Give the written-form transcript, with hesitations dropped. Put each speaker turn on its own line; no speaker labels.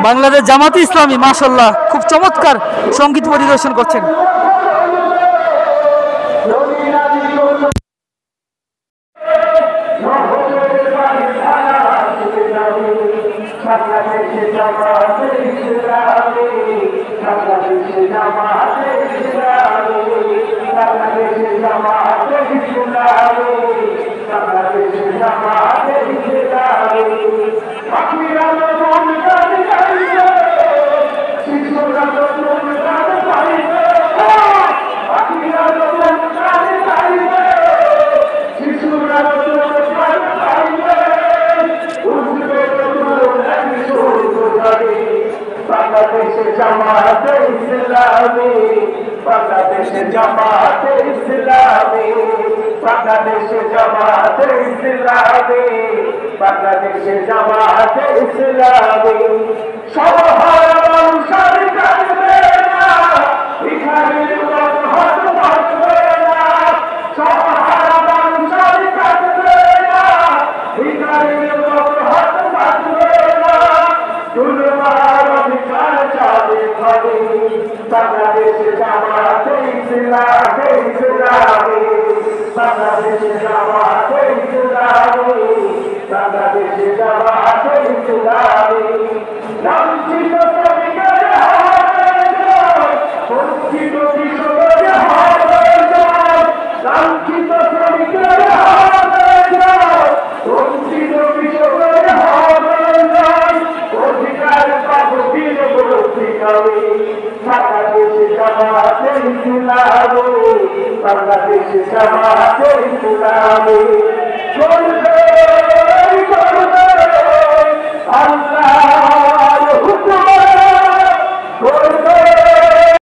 বাংলাদেশ জামাতে ইসলামী মাশাআল্লাহ খুব চমৎকার সঙ্গীত পরিবেশন করছেন।
জামাতে ইসলামী বাংলাদেশে জামাতে ইসলামী বাংলাদেশে জামাতে ইসলামী বাংলাদেশে জামাতে ইসলামী সবার মানুষের কাছে না ভিখারির মত হাত পাতবে না সবার মানুষের কাছে না ভিখারির মত হাত পাতবে না দুর্বার অধিকার চাবে হবে বাংলাদেশে জামাতে ইসলামী বাংলাদেশে জামাতে ইসলামী বাংলাদেশে জামাতে ইসলামী লাঞ্ছিত শ্রমিকের হবে বঞ্চিত কৃষকের হবে লাঞ্ছিত শ্রমিকের হবে বঞ্চিত কৃষকের হবে অধিকার পাবো দিন বলছিকামী বাংলাদেশে জামাতে ইসলামী বাংলাদেশে জামাতে ইসলামী